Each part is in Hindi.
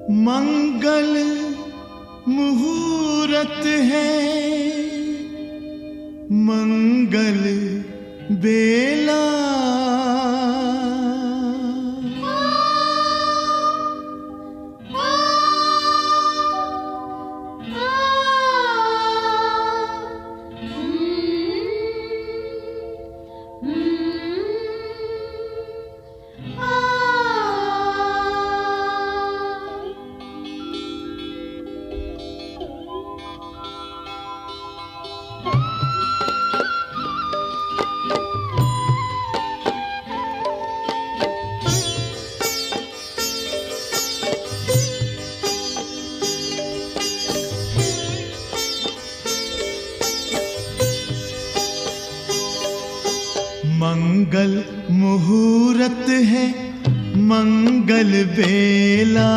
मंगल मुहूर्त है, मंगल बेला। मंगल मुहूर्त है, मंगल बेला।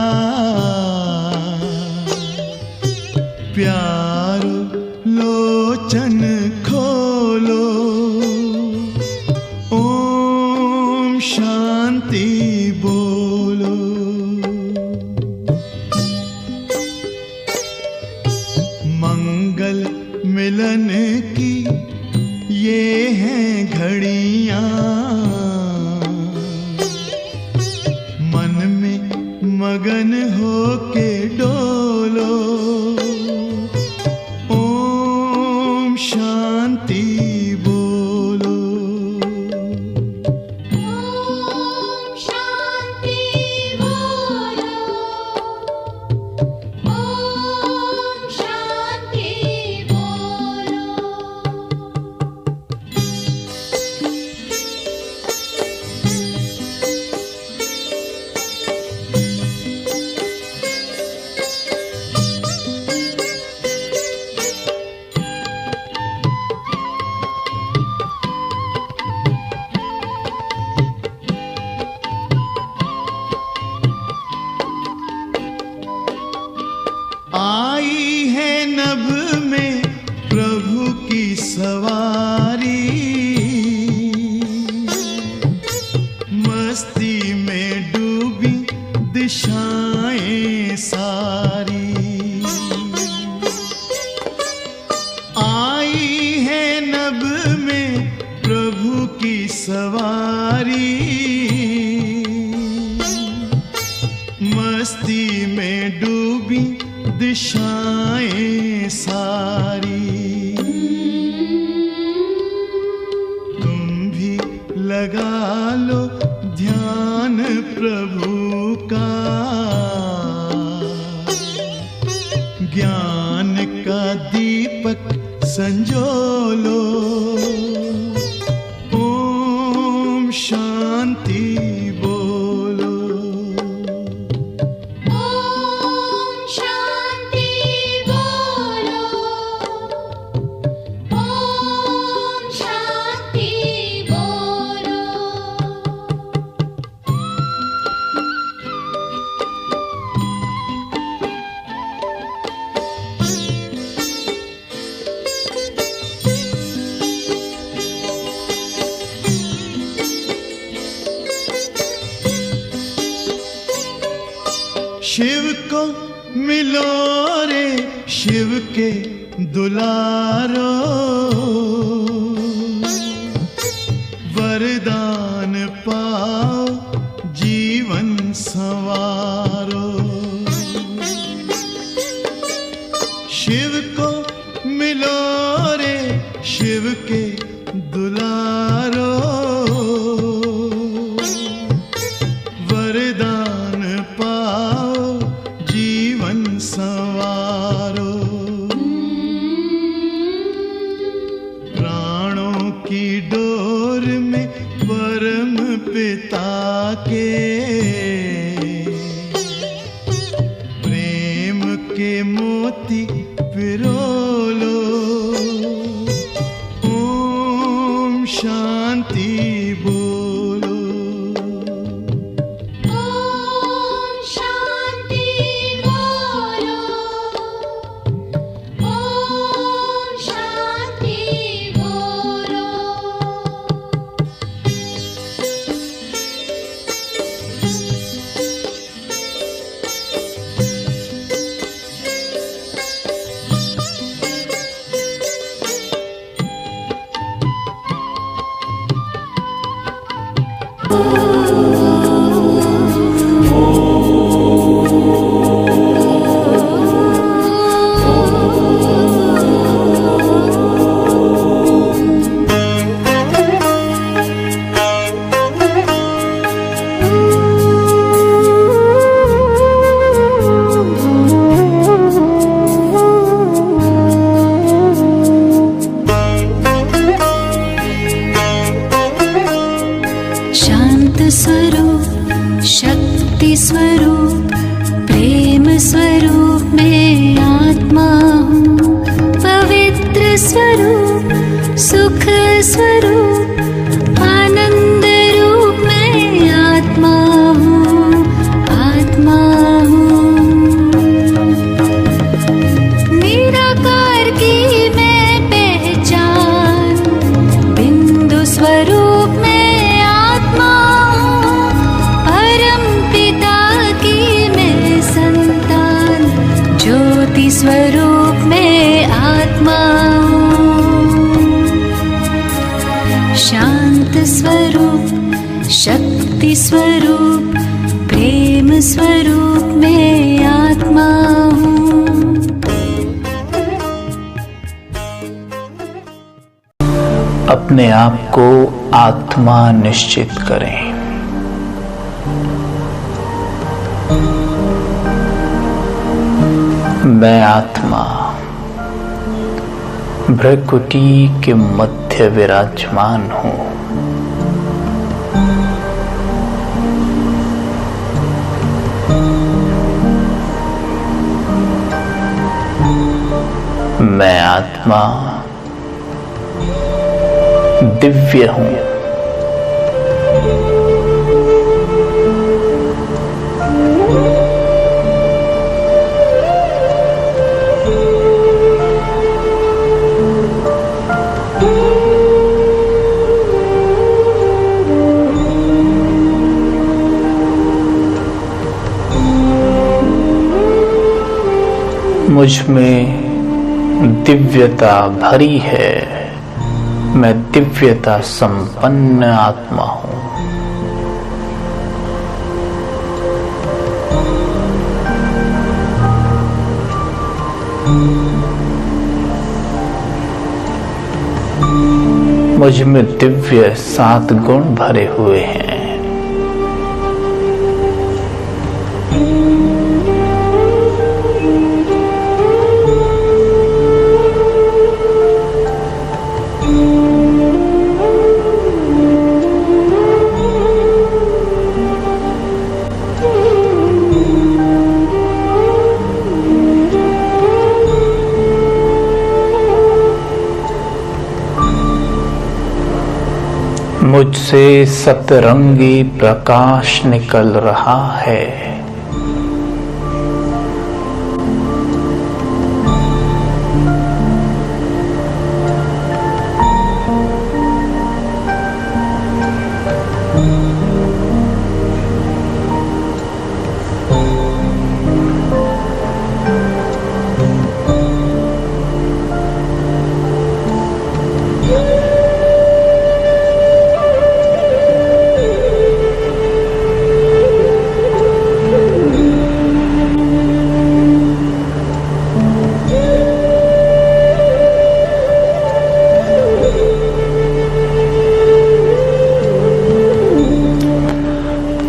प्यारो लोचन खोलो, ओम शांति बोलो। मंगल मिलन की ये हैं घड़ियां, मन में मगन होके डोलो, ओम शांति बोलो। ओम शांति बोलो, ओम शांति बोलो। आई है नभ में प्रभु की सवारी, मस्ती में डूबी दिशाएं सारी। आई है नभ में प्रभु की सवारी, मस्ती में डूबी दिशाएं सारी। तुम भी लगा लो ध्यान प्रभु का, ज्ञान का दीपक संजोलो, ओम शांति बोलो। ओम शांति बोलो, ओम शांति बोलो। शिव को मिलो रे शिव के दुलारो, वरदान पाओ जीवन संवारो। शिव को मिलो रे शिव के दुलारो, वरदान पाओ जीवन संवारो। प्राणों की डोर में परम पिता के प्रेम के मोती पिरोलो, ओम शांति बोलो। ओम शांति बोलो, ओम शांति बोलो। ज्योति स्वरूप प्रेम स्वरूप मैं आत्मा हूँ। पवित्र स्वरूप सुख स्वरूप आनंद रूप मैं आत्मा हूँ, आत्मा हूँ। निराकार की मैं पहचान बिंदु स्वरूप मैं आत्मा हूँ। परम पिता की मैं संतान ज्योति स्वरूप मैं आत्मा हूँ। शांत स्वरूप शक्ति स्वरूप प्रेम स्वरूप मैं आत्मा हूँ। अपने आप को आत्मा निश्चित करें। मैं आत्मा भ्रकुटी के मध्य विराजमान हूँ। मैं आत्मा दिव्य हूँ। मुझ में दिव्यता भरी है। मैं दिव्यता संपन्न आत्मा हूँ। मुझ में दिव्य 7 गुण भरे हुए हैं। मुझसे सतरंगी प्रकाश निकल रहा है।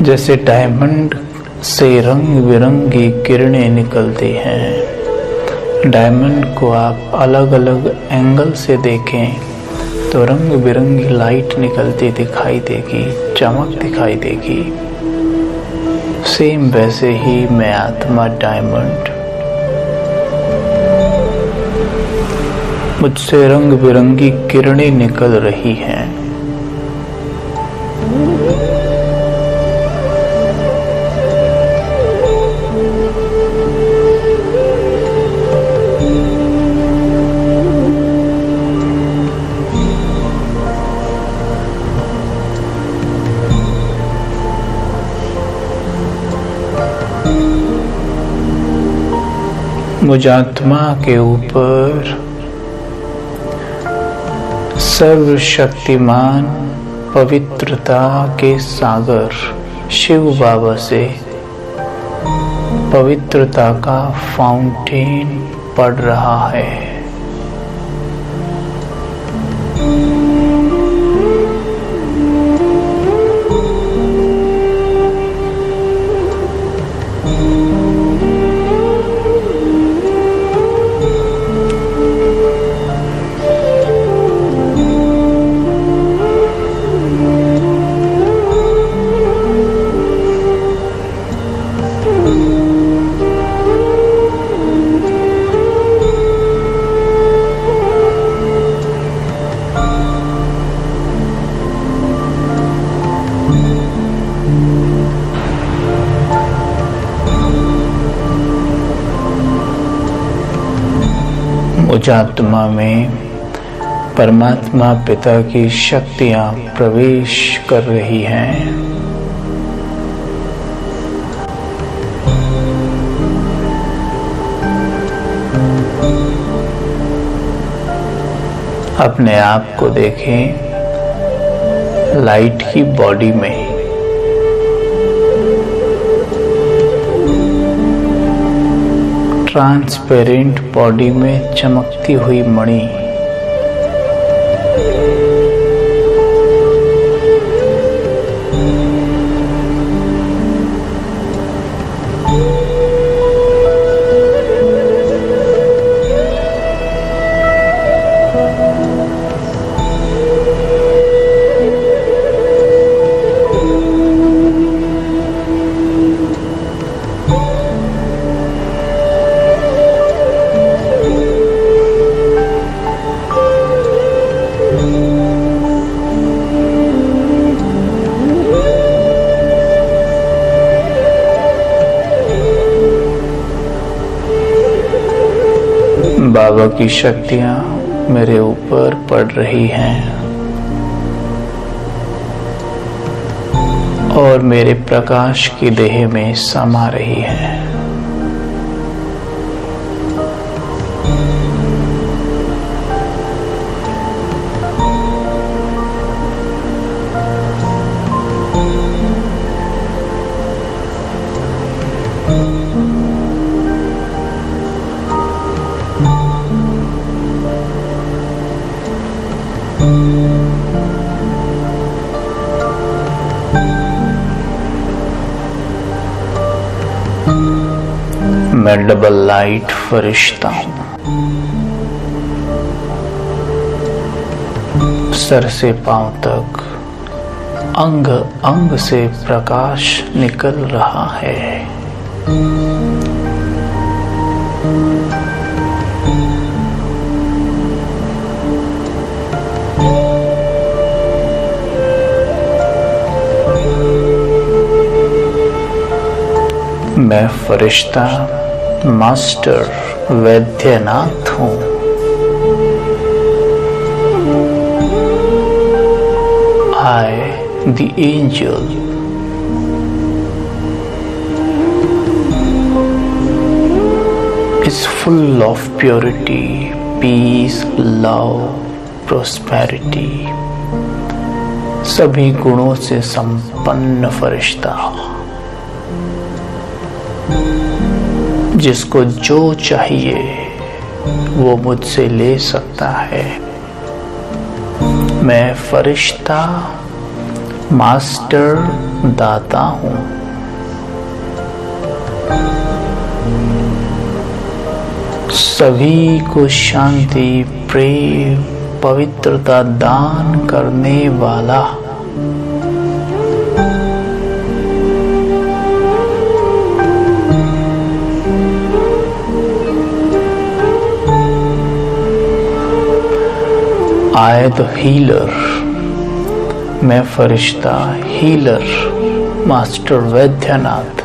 जैसे डायमंड से रंग बिरंगी किरणें निकलती हैं। डायमंड को आप अलग अलग एंगल से देखें तो रंग बिरंगी लाइट निकलती दिखाई देगी, चमक दिखाई देगी। सेम वैसे ही मैं आत्मा डायमंड, मुझसे रंग बिरंगी किरणें निकल रही हैं। मुझ आत्मा के ऊपर सर्वशक्तिमान पवित्रता के सागर शिव बाबा से पवित्रता का फाउंटेन पड़ रहा है। मुझ आत्मा में परमात्मा पिता की शक्तियां प्रवेश कर रही हैं। अपने आप को देखें लाइट की बॉडी में। ट्रांसपेरेंट बॉडी में चमकती हुई मणि। बाबा की शक्तियां मेरे ऊपर पड़ रही हैं और मेरे प्रकाश की देह में समा रही हैं। मैं डबल लाइट फरिश्ता हूं। सर से पांव तक अंग अंग से प्रकाश निकल रहा है। मैं फरिश्ता मास्टर वैद्यनाथ हूँ। I, the angel, is full of purity, peace, love, prosperity. सभी गुणों से संपन्न फरिश्ता, जिसको जो चाहिए वो मुझसे ले सकता है। मैं फरिश्ता मास्टर दाता हूँ। सभी को शांति, प्रेम, पवित्रता दान करने वाला। I the healer, मैं फरिश्ता हीलर मास्टर वैद्यनाथ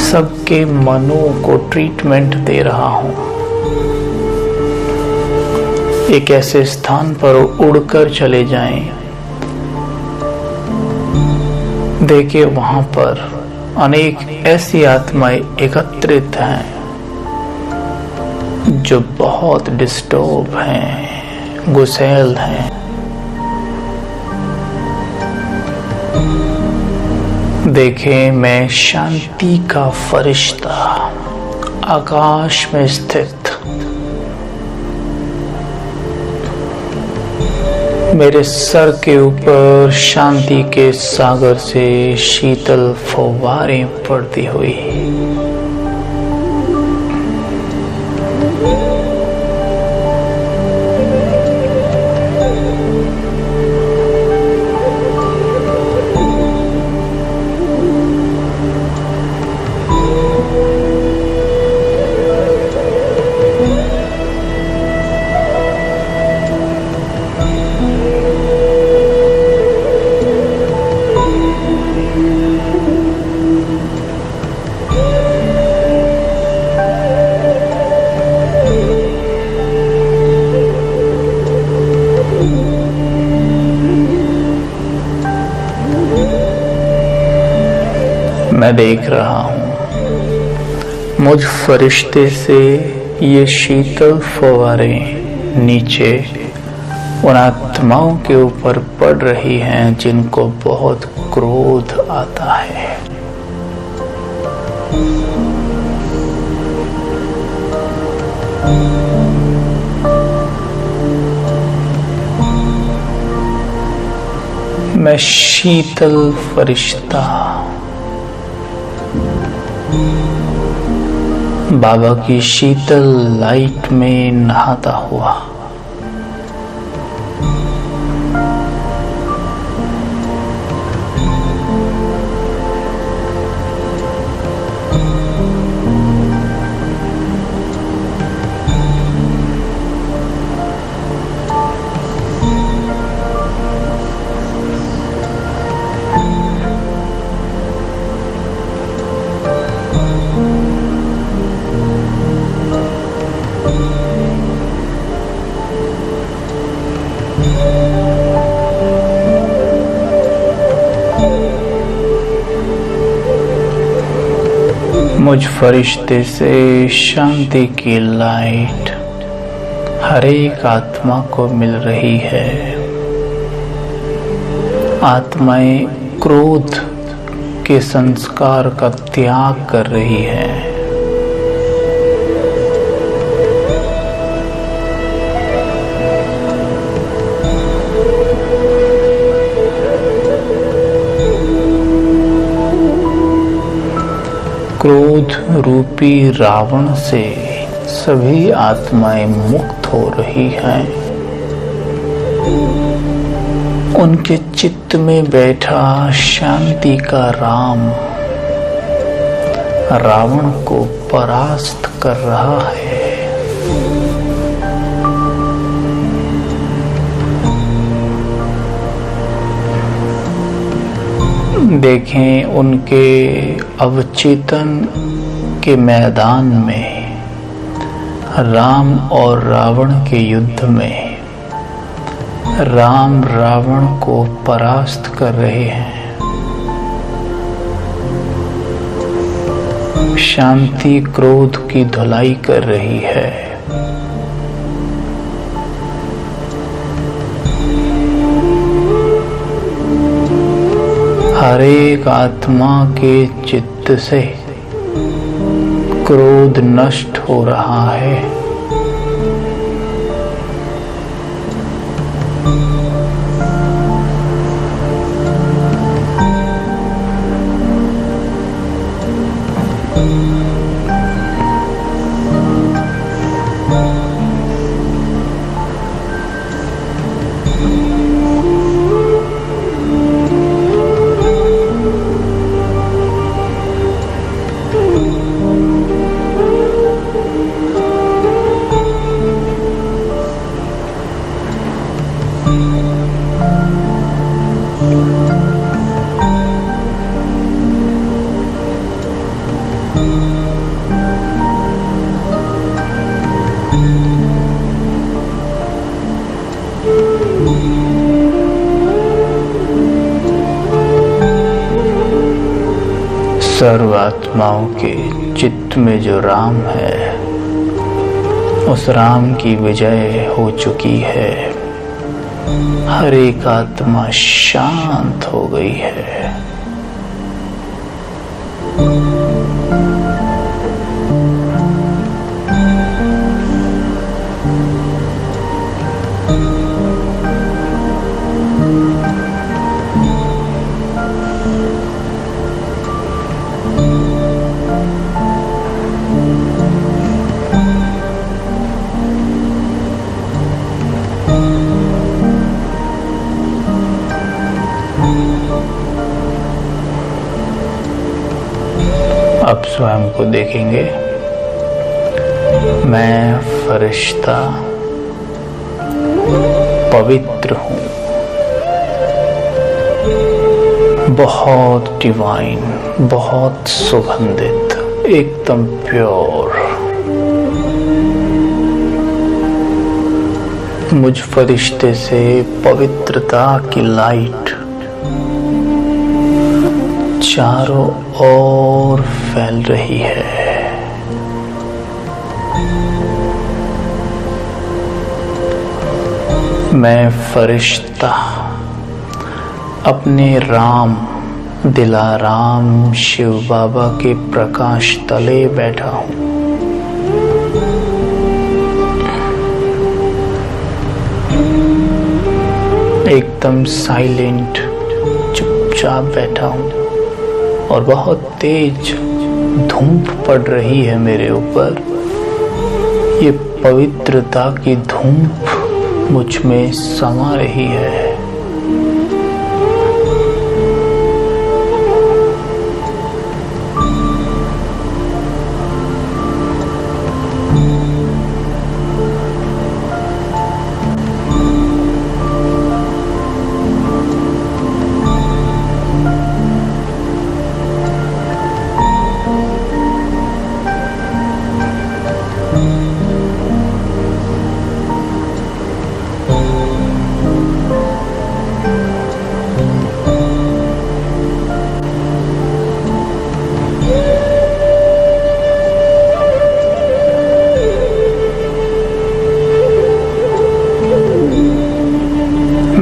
सबके मनों को ट्रीटमेंट दे रहा हूँ। एक ऐसे स्थान पर उड़कर चले जाएं, देखिए वहां पर अनेक ऐसी आत्माएं एकत्रित हैं जो बहुत डिस्टर्ब हैं, गुस्सैल हैं। देखें मैं शांति का फरिश्ता आकाश में स्थित, मेरे सर के ऊपर शांति के सागर से शीतल फव्वारें पड़ती हुई। मैं देख रहा हूँ मुझ फरिश्ते से ये शीतल फव्वारें नीचे उन आत्माओं के ऊपर पड़ रही हैं जिनको बहुत क्रोध आता है। मैं शीतल फरिश्ता बाबा की शीतल लाइट में नहाता हुआ मुझ फरिश्ते से शांति की लाइट हर एक आत्मा को मिल रही है। आत्माएं क्रोध के संस्कार का त्याग कर रही है। क्रोध रूपी रावण से सभी आत्माएं मुक्त हो रही हैं। उनके चित्त में बैठा शांति का राम रावण को परास्त कर रहा है। देखें उनके अवचेतन के मैदान में राम और रावण के युद्ध में राम रावण को परास्त कर रहे हैं। शांति क्रोध की धुलाई कर रही है। हर एक आत्मा के चित्त से क्रोध नष्ट हो रहा है। सर्व आत्माओं के चित्त में जो राम है, उस राम की विजय हो चुकी है। हर एक आत्मा शांत हो गई है। अब स्वयं को देखेंगे, मैं फरिश्ता पवित्र हूँ, बहुत डिवाइन, बहुत सुगंधित, एकदम प्योर। मुझ फरिश्ते से पवित्रता की लाइट चारों और फैल रही है। मैं फरिश्ता अपने राम दिलाराम शिव बाबा के प्रकाश तले बैठा हूँ। एकदम साइलेंट चुपचाप बैठा हूँ और बहुत तेज धूप पड़ रही है मेरे ऊपर। ये पवित्रता की धूप मुझ में समा रही है।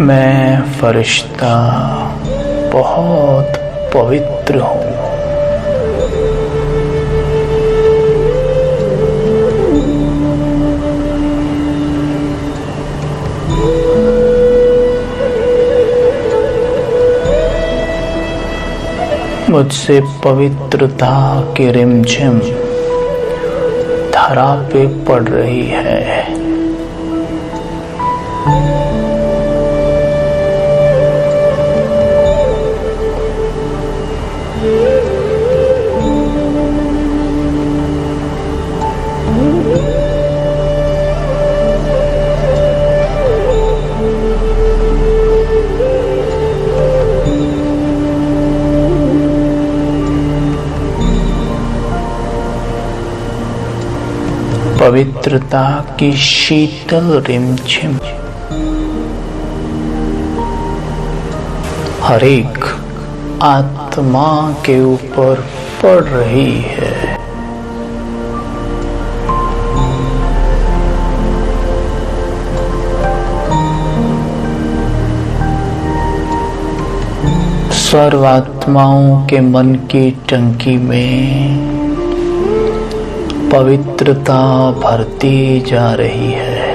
मैं फरिश्ता बहुत पवित्र हूँ। मुझसे पवित्रता की रिमझिम धरा पे पड़ रही है। पवित्रता की शीतल रिमझिम हर एक आत्मा के ऊपर पड़ रही है। सर्वात्माओं के मन की टंकी में पवित्रता भरती जा रही है।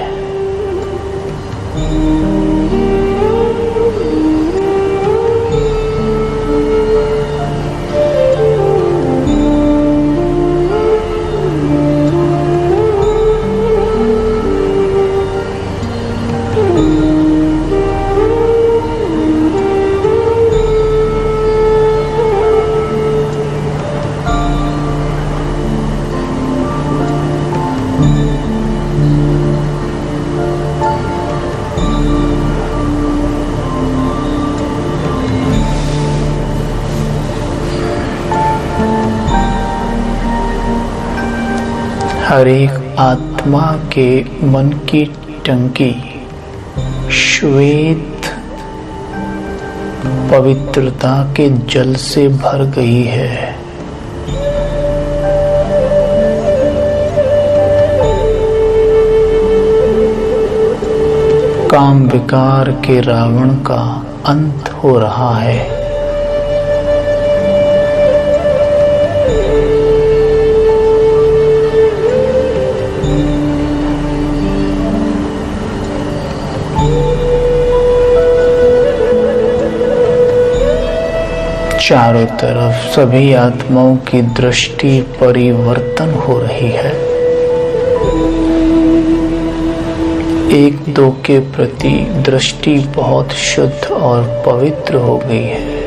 हर एक आत्मा के मन की टंकी श्वेत पवित्रता के जल से भर गई है। काम विकार के रावण का अंत हो रहा है। चारों तरफ सभी आत्माओं की दृष्टि परिवर्तन हो रही है। एक दो के प्रति दृष्टि बहुत शुद्ध और पवित्र हो गई है।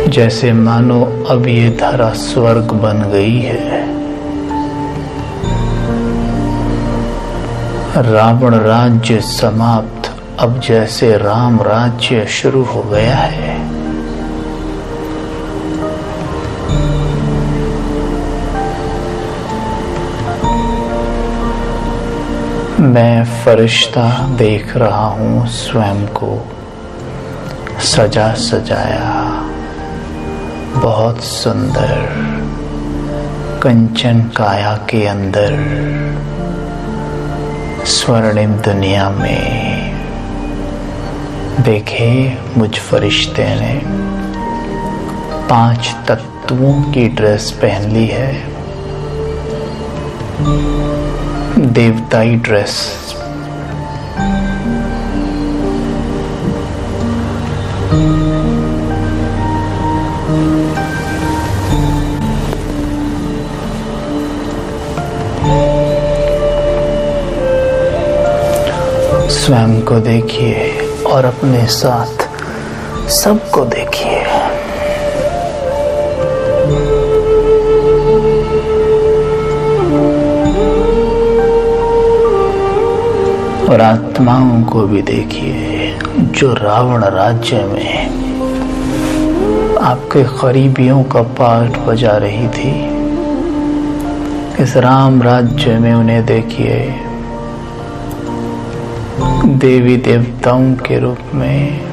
जैसे मानो अब ये धरा स्वर्ग बन गई है। रावण राज्य समाप्त, अब जैसे राम राज्य शुरू हो गया है। मैं फरिश्ता देख रहा हूँ स्वयं को सजा सजाया, बहुत सुंदर कंचन काया के अंदर स्वर्णिम दुनिया में। देखे मुझ फरिश्ते ने 5 तत्वों की ड्रेस पहन ली है, देवताई ड्रेस। स्वयं को देखिए और अपने साथ सबको देखिए। और आत्माओं को भी देखिए जो रावण राज्य में आपके करीबियों का पार्ट बजा रही थी। इस राम राज्य में उन्हें देखिए देवी देवताओं के रूप में।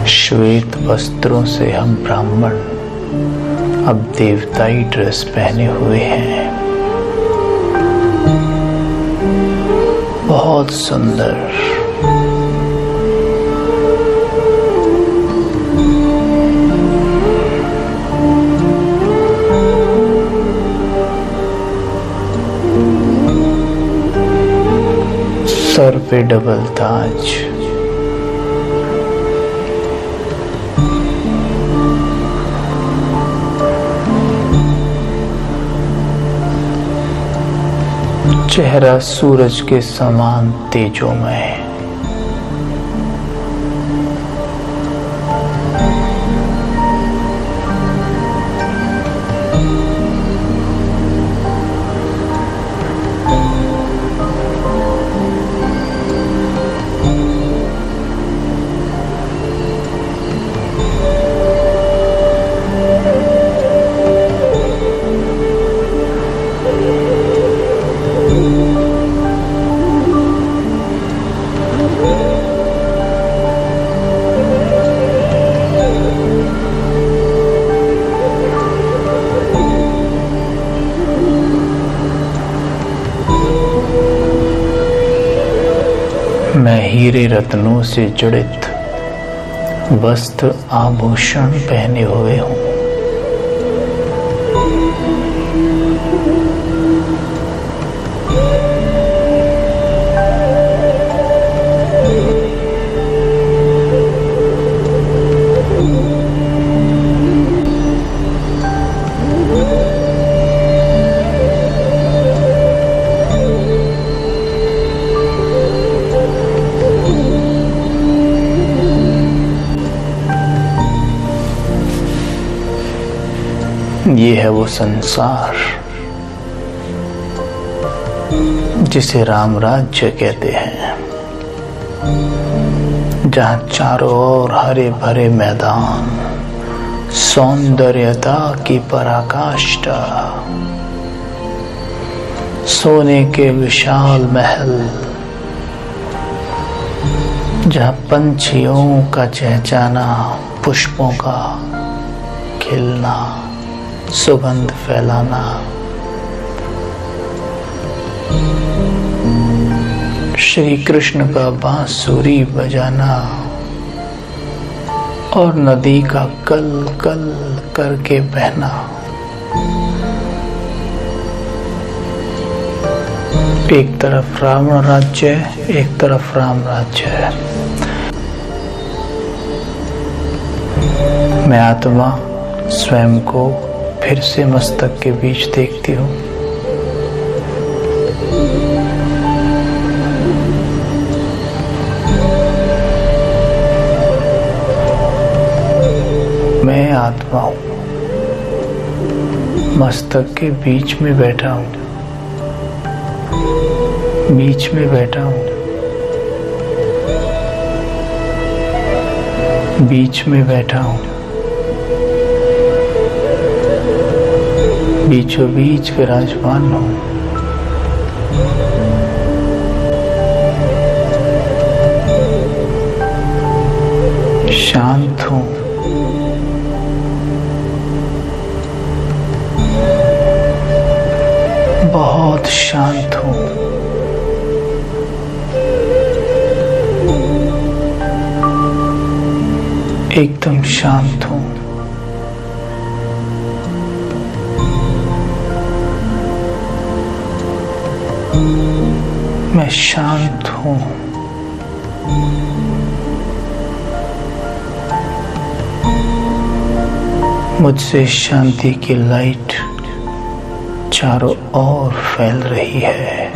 श्वेत वस्त्रों से हम ब्राह्मण अब देवताई ड्रेस पहने हुए हैं, बहुत सुंदर। सर पे डबल ताज, चेहरा सूरज के समान तेजोमय। मैं हीरे रत्नों से जड़ित वस्त्र आभूषण पहने हुए हूँ। ये है वो संसार जिसे राम राज्य कहते हैं, जहाँ चारों ओर हरे भरे मैदान, सौंदर्यता की पराकाष्ठा, सोने के विशाल महल, जहाँ पंछियों का चहचहाना, पुष्पों का खिलना, सुगंध फैलाना, श्री कृष्ण का बांसुरी बजाना और नदी का कल कल करके बहना। एक तरफ रावण राज्य है, एक तरफ राम राज्य है। मैं आत्मा स्वयं को फिर से मस्तक के बीच देखती हूँ। मैं आत्मा हूँ। मस्तक के बीच में बैठा हूँ, बीच में बैठा हूँ, बीच में बैठा हूँ, बीचों बीच विराजमान हूँ। शांत हूँ, बहुत शांत हूँ। एकदम शांत हूँ। मैं शांत हूँ। मुझसे शांति की लाइट चारों ओर फैल रही है।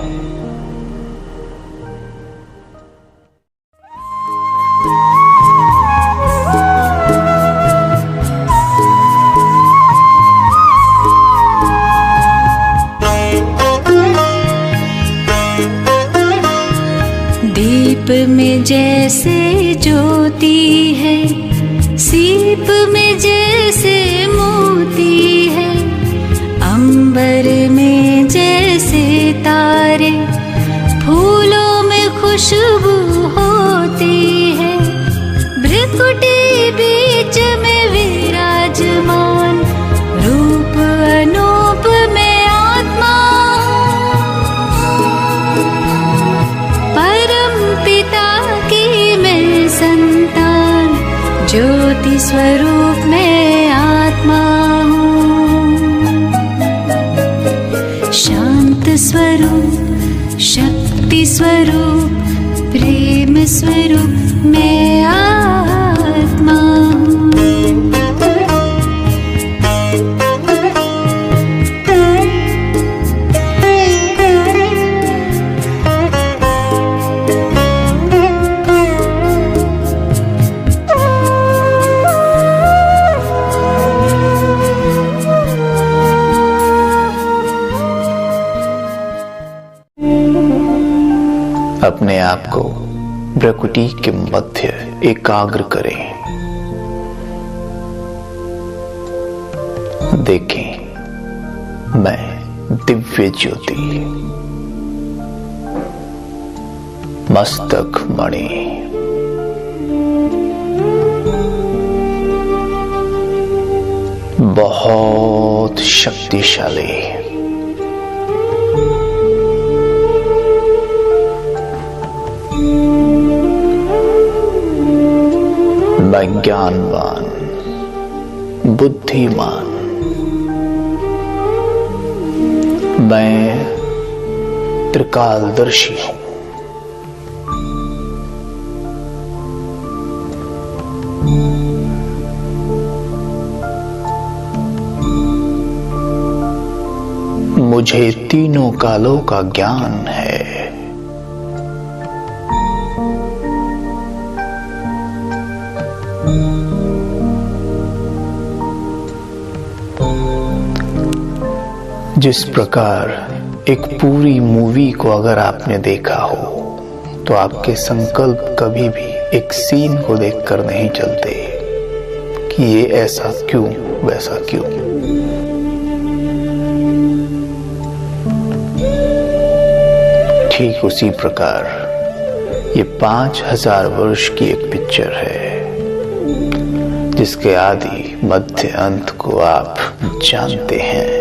दीप में जैसे ज्योति है, सीप में जैसे मोती है, अंबर में जैसे तारे, फूलों में खुशबू होती है, भ्रिकुटी बीच में विराजमान, रूप अनूप में आत्मा, परम पिता की मैं संतान, ज्योति स्वरूप में आत्मा हूँ। शांत स्वरूप, शक्ति स्वरूप, प्रेम स्वरूप मैं आत्मा हूँ। अपने आप को भ्रकुटी के मध्य एकाग्र करें। देखें, मैं दिव्य ज्योति, मस्तक मणि, बहुत शक्तिशाली, मैं ज्ञानवान, बुद्धिमान, मैं त्रिकालदर्शी हूं। मुझे तीनों कालों का ज्ञान है। जिस प्रकार एक पूरी मूवी को अगर आपने देखा हो तो आपके संकल्प कभी भी एक सीन को देखकर नहीं चलते कि ये ऐसा क्यों, वैसा क्यों। ठीक उसी प्रकार ये 5000 वर्ष की एक पिक्चर है जिसके आदि मध्य अंत को आप जानते हैं।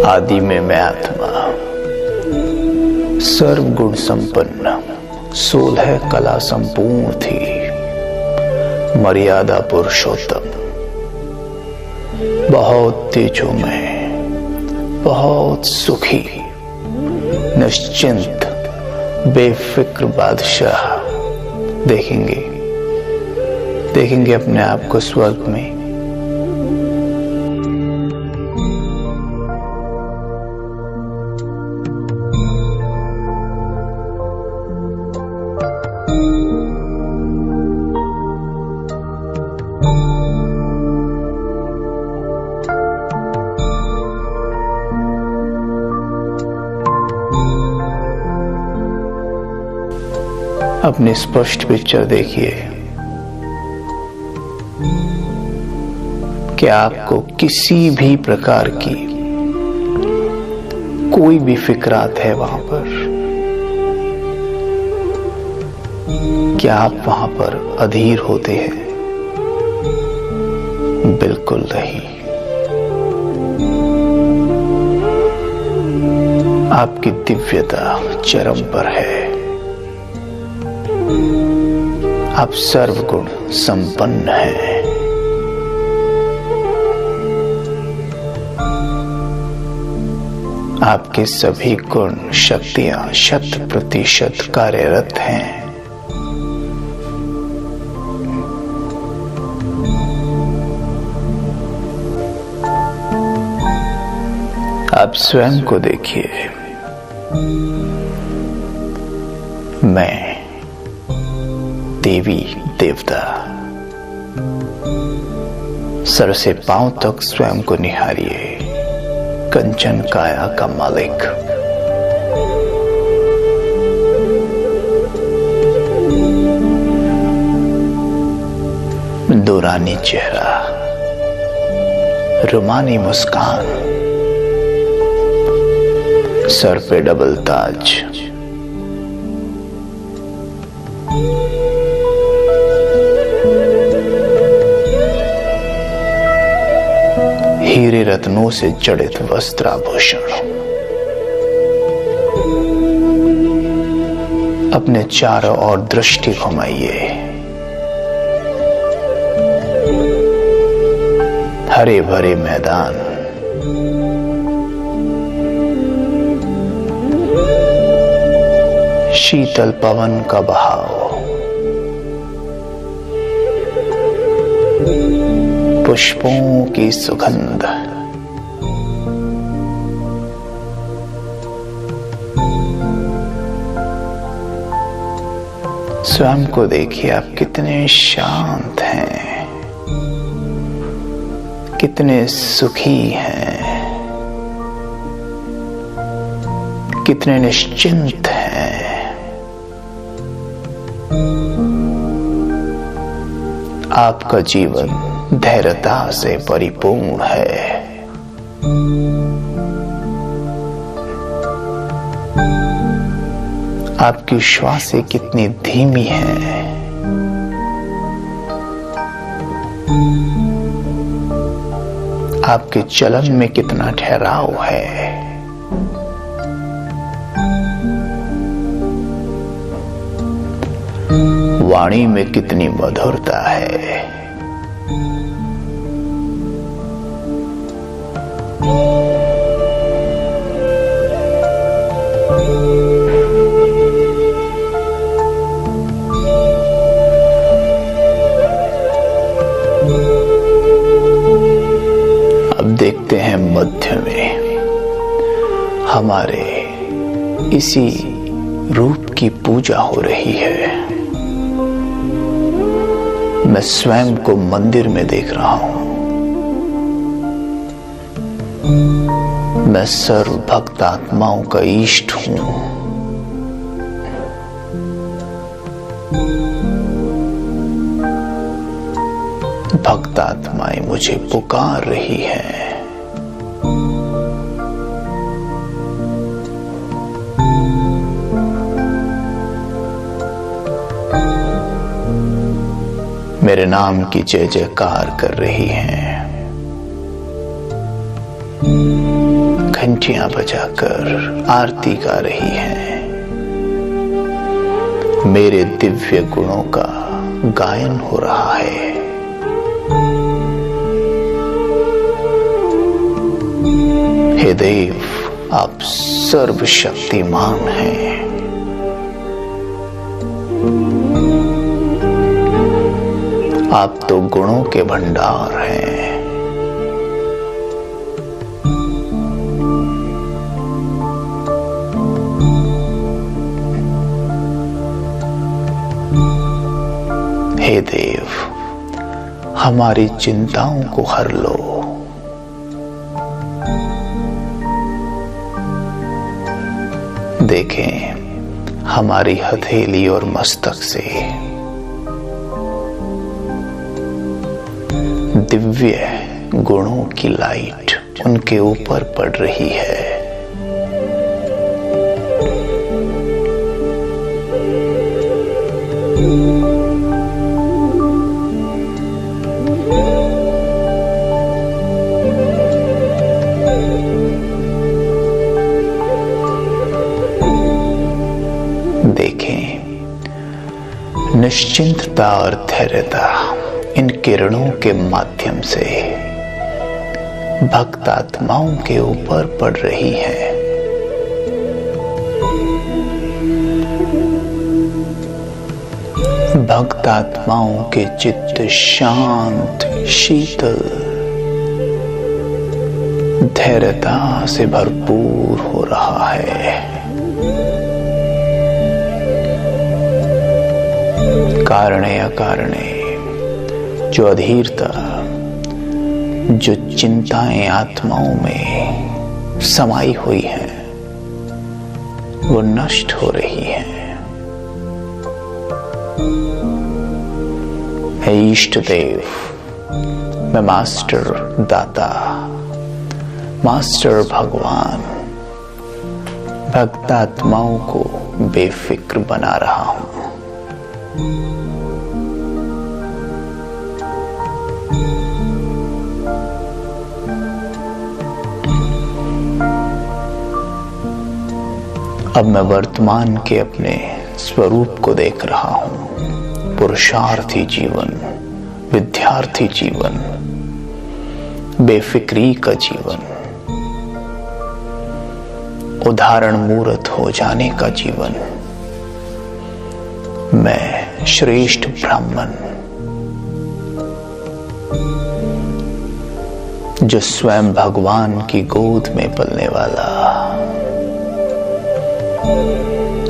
आदि में मैं आत्मा, सर्वगुण संपन्न, 16 कला संपूर्ण थी, मर्यादा पुरुषोत्तम, बहुत तेजोमय, बहुत सुखी, निश्चिंत, बेफिक्र बादशाह। देखेंगे अपने आप को स्वर्ग में। अपनी स्पष्ट पिक्चर देखिए कि आपको किसी भी प्रकार की कोई भी फिक्रात है वहां पर, क्या आप वहां पर अधीर होते हैं? बिल्कुल नहीं। आपकी दिव्यता चरम पर है। आप सर्वगुण संपन्न हैं। आपके सभी गुण शक्तियां 100% कार्यरत हैं। आप स्वयं को देखिए। मैं देवी देवता, सर से पांव तक स्वयं को निहारिए। कंचन काया का मालिक, दूरानी चेहरा, रुमानी मुस्कान, सर पे डबल ताज, हीरे रत्नों से जड़ित वस्त्राभूषण, अपने चारों ओर दृष्टि घुमाइए। हरे भरे मैदान, शीतल पवन का बहाव, पुष्पों की सुगंध, स्वयं को देखिए। आप कितने शांत हैं, कितने सुखी हैं, कितने निश्चिंत हैं। आपका जीवन धैर्यता से परिपूर्ण है। आपकी श्वासें कितनी धीमी हैं। आपके चलन में कितना ठहराव है। वाणी में कितनी मधुरता है। अब देखते हैं मध्य में हमारे इसी रूप की पूजा हो रही है। मैं स्वयं को मंदिर में देख रहा हूं। मैं सर्व भक्त आत्माओं का इष्ट हूं। भक्त आत्माएं मुझे पुकार रही हैं। मेरे नाम की जय जयकार कर रही हैं। घंटियां बजाकर आरती गा रही हैं। मेरे दिव्य गुणों का गायन हो रहा है। हे देव, आप सर्वशक्तिमान हैं। आप तो गुणों के भंडार हैं। हे देव, हमारी चिंताओं को हर लो। देखें, हमारी हथेली और मस्तक से दिव्य गुणों की लाइट उनके ऊपर पड़ रही है। देखें, निश्चिंतता और धैर्यता इन किरणों के माध्यम से भक्त आत्माओं के ऊपर पड़ रही है। भक्त आत्माओं के चित्त शांत, शीतल, धैर्यता से भरपूर हो रहा है। कारणे अकारणे जो अधीरता, जो चिंताएं आत्माओं में समाई हुई हैं, वो नष्ट हो रही हैं। हे इष्ट देव, मैं मास्टर दाता, मास्टर भगवान, भक्त आत्माओं को बेफिक्र बना रहा हूं। अब मैं वर्तमान के अपने स्वरूप को देख रहा हूं। पुरुषार्थी जीवन, विद्यार्थी जीवन, बेफिक्री का जीवन, उदाहरण मूर्त हो जाने का जीवन। मैं श्रेष्ठ ब्राह्मण, जो स्वयं भगवान की गोद में पलने वाला,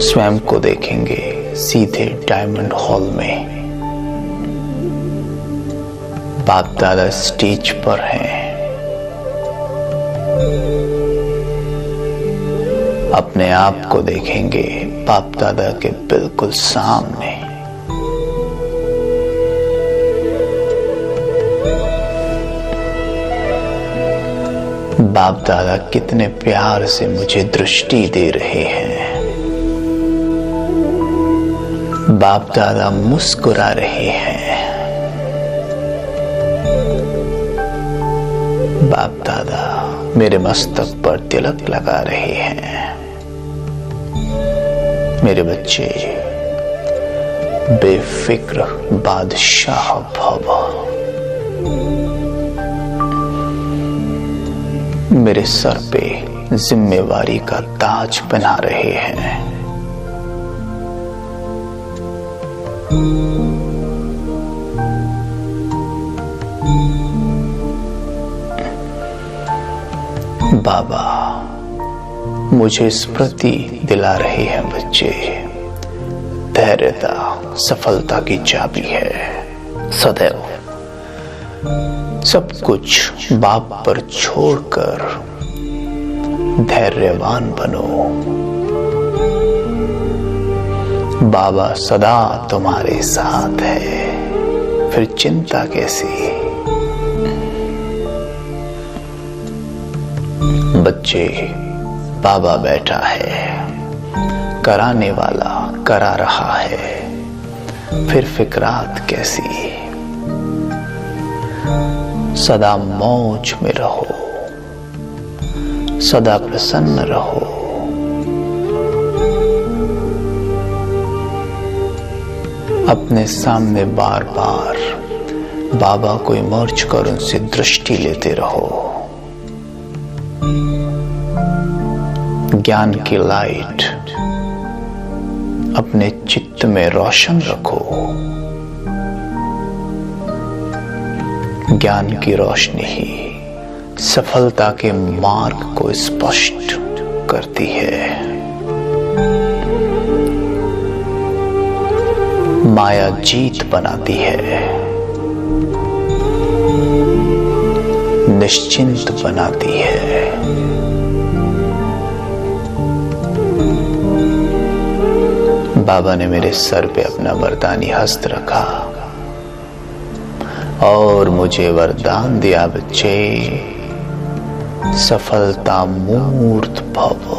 स्वयं को देखेंगे सीधे डायमंड हॉल में। बाप दादा स्टेज पर हैं, अपने आप को देखेंगे बाप दादा के बिल्कुल सामने। बाप दादा कितने प्यार से मुझे दृष्टि दे रहे हैं। बाप दादा मुस्कुरा रहे हैं। बाप दादा मेरे मस्तक पर तिलक लगा रहे हैं। मेरे बच्चे बेफिक्र बादशाह भव, मेरे सर पे जिम्मेवारी का ताज बना रहे हैं। बाबा मुझे स्मृति दिला रहे हैं बच्चे, धैर्यता सफलता की चाबी है। सदैव सब कुछ बाप पर छोड़कर धैर्यवान बनो। बाबा सदा तुम्हारे साथ है, फिर चिंता कैसी। बच्चे, बाबा बैठा है, कराने वाला करा रहा है, फिर फिक्रात कैसी। सदा मौज में रहो, सदा प्रसन्न रहो। अपने सामने बार बार बाबा को इमर्ज कर उनसे दृष्टि लेते रहो। ज्ञान की लाइट अपने चित्त में रोशन रखो। ज्ञान की रोशनी ही सफलता के मार्ग को स्पष्ट करती है। माया जीत बनाती है, निश्चिंत बनाती है। बाबा ने मेरे सर पे अपना वरदानी हस्त रखा और मुझे वरदान दिया, बच्चे, सफलता मूर्त भव।